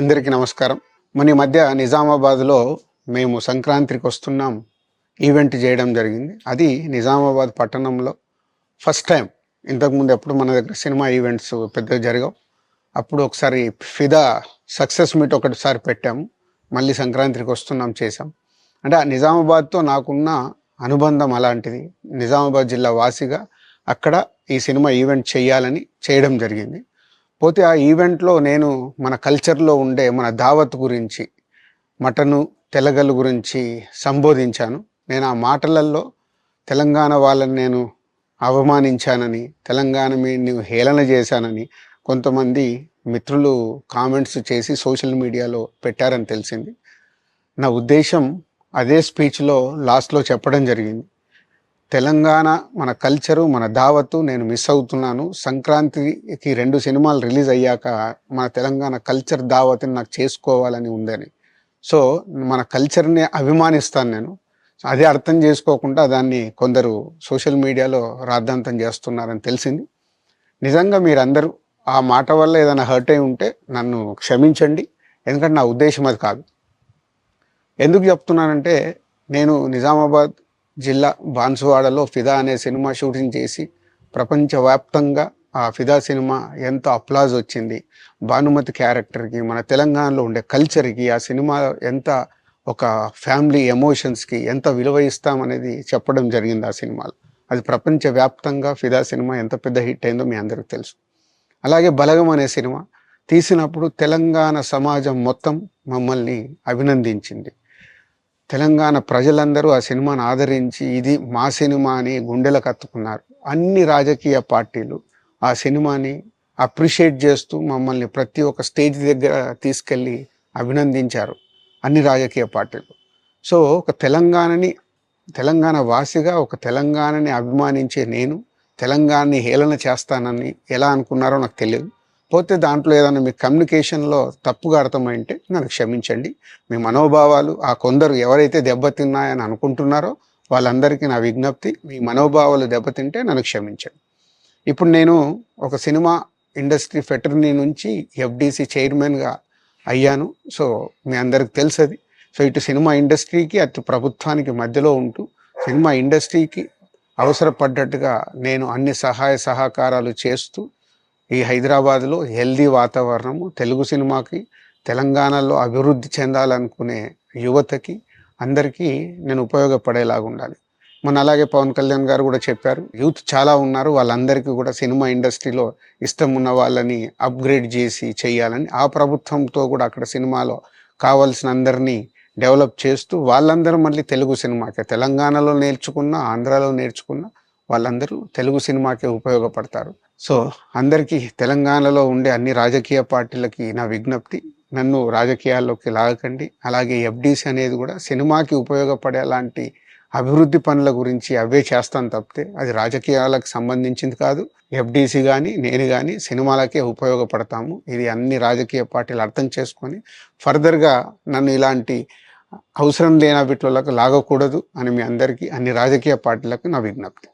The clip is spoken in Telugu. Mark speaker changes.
Speaker 1: అందరికీ నమస్కారం. మన ఈ మధ్య నిజామాబాద్‌లో మేము సంక్రాంతికి వస్తున్నాం ఈవెంట్ చేయడం జరిగింది. అది నిజామాబాద్ పట్టణంలో ఫస్ట్ టైం. ఇంతకుముందు ఎప్పుడు మన దగ్గర సినిమా ఈవెంట్స్ పెద్దగా జరగవు. అప్పుడు ఒకసారి ఫిదా సక్సెస్ మీట్ ఒకటిసారి పెట్టాము. మళ్ళీ సంక్రాంతికి వస్తున్నాం చేసాం. అంటే ఆ నిజామాబాద్‌తో నాకున్న అనుబంధం అలాంటిది. నిజామాబాద్ జిల్లా వాసిగా అక్కడ ఈ సినిమా ఈవెంట్ చేయాలని చేయడం జరిగింది. పోతే ఆ ఈవెంట్‌లో నేను మన కల్చర్‌లో ఉండే మన దావత్ గురించి, మటను, తెలగలు గురించి సంబోధించాను. నేను ఆ మాటలల్లో తెలంగాణ వాళ్ళని నేను అవమానించానని, తెలంగాణ హేళన చేశానని కొంతమంది మిత్రులు కామెంట్స్ చేసి సోషల్ మీడియాలో పెట్టారని తెలిసింది. నా ఉద్దేశం అదే స్పీచ్‌లో లాస్ట్‌లో చెప్పడం జరిగింది. తెలంగాణ మన కల్చరు, మన దావత్తు నేను మిస్ అవుతున్నాను. సంక్రాంతికి 2 సినిమాలు రిలీజ్ అయ్యాక మన తెలంగాణ కల్చర్ దావత్‌ని నాకు చేసుకోవాలని ఉందని. సో, మన కల్చర్‌ని అభిమానిస్తాను నేను. అదే అర్థం చేసుకోకుండా దాన్ని కొందరు సోషల్ మీడియాలో రాద్ధాంతం చేస్తున్నారని తెలిసింది. నిజంగా మీరందరూ ఆ మాట వల్ల ఏదైనా హర్ట్ అయి ఉంటే నన్ను క్షమించండి. ఎందుకంటే నా ఉద్దేశం అది కాదు. ఎందుకు చెప్తున్నానంటే, నేను నిజామాబాద్ జిల్లా బాన్సువాడలో ఫిదా అనే సినిమా షూటింగ్ చేసి ప్రపంచవ్యాప్తంగా ఆ ఫిదా సినిమా ఎంత అప్లాజ్ వచ్చింది. భానుమతి క్యారెక్టర్కి, మన తెలంగాణలో ఉండే కల్చర్కి ఆ సినిమా ఎంత ఒక ఫ్యామిలీ ఎమోషన్స్కి ఎంత విలువ ఇస్తామనేది చెప్పడం జరిగింది ఆ సినిమాలో. అది ప్రపంచవ్యాప్తంగా ఫిదా సినిమా ఎంత పెద్ద హిట్ అయిందో మీ అందరికీ తెలుసు. అలాగే బలగం అనే సినిమా తీసినప్పుడు తెలంగాణ సమాజం మొత్తం మమ్మల్ని అభినందించింది. తెలంగాణ ప్రజలందరూ ఆ సినిమాను ఆదరించి ఇది మా సినిమా అని గుండెలకు హత్తుకున్నారు. అన్ని రాజకీయ పార్టీలు ఆ సినిమాని అప్రిషియేట్ చేస్తూ మమ్మల్ని ప్రతి ఒక్క స్టేజ్ దగ్గర తీసుకెళ్ళి అభినందించారు అన్ని రాజకీయ పార్టీలు. సో, ఒక తెలంగాణ వాసిగా ఒక తెలంగాణని అభిమానించే నేను తెలంగాణని హేళన చేస్తానని ఎలా అనుకున్నారో నాకు తెలియదు. పోతే దాంట్లో ఏదైనా మీ కమ్యూనికేషన్‌లో తప్పుగా అర్థమైంటే నన్ను క్షమించండి. మీ మనోభావాలు ఆ కొందరు ఎవరైతే దెబ్బతిన్నాయని అనుకుంటున్నారో వాళ్ళందరికీ నా విజ్ఞప్తి, మీ మనోభావాలు దెబ్బతింటే నన్ను క్షమించండి. ఇప్పుడు నేను ఒక సినిమా ఇండస్ట్రీ ఫెటర్నీ నుంచి ఎఫ్‌డీసీ చైర్మన్‌గా అయ్యాను. సో, మీ అందరికి తెలుసది. సో, ఇటు సినిమా ఇండస్ట్రీకి, అటు ప్రభుత్వానికి మధ్యలో ఉంటూ సినిమా ఇండస్ట్రీకి అవసరపడ్డట్టుగా నేను అన్ని సహాయ సహకారాలు చేస్తూ ఈ హైదరాబాద్లో హెల్దీ వాతావరణము, తెలుగు సినిమాకి, తెలంగాణలో అభివృద్ధి చెందాలనుకునే యువతకి అందరికీ నేను ఉపయోగపడేలాగా ఉండాలి. అలాగే పవన్ కళ్యాణ్ గారు కూడా చెప్పారు, యూత్ చాలా ఉన్నారు, వాళ్ళందరికీ కూడా సినిమా ఇండస్ట్రీలో ఇష్టం ఉన్న వాళ్ళని అప్గ్రేడ్ చేసి చెయ్యాలని. ఆ ప్రభుత్వంతో కూడా అక్కడ సినిమాలో కావాల్సిన అందరినీ డెవలప్ చేస్తూ వాళ్ళందరూ మళ్ళీ తెలుగు సినిమాకే, తెలంగాణలో నేర్చుకున్న, ఆంధ్రాలో నేర్చుకున్న వాళ్ళందరూ తెలుగు సినిమాకే ఉపయోగపడతారు. సో, అందరికీ తెలంగాణలో ఉండే అన్ని రాజకీయ పార్టీలకి నా విజ్ఞప్తి, నన్ను రాజకీయాల్లోకి లాగకండి. అలాగే ఎఫ్‌డీసీ అనేది కూడా సినిమాకి ఉపయోగపడేలాంటి అభివృద్ధి పనుల గురించి అవే చేస్తాను తప్పితే అది రాజకీయాలకు సంబంధించింది కాదు. ఎఫ్‌డీసీ కానీ, నేను కానీ సినిమాలకే ఉపయోగపడతాము. ఇది అన్ని రాజకీయ పార్టీలు అర్థం చేసుకొని ఫర్దర్‌గా నన్ను ఇలాంటి అవసరం లేని వీటిలోకి లాగకూడదు అని మీ అందరికీ, అన్ని రాజకీయ పార్టీలకు నా విజ్ఞప్తి.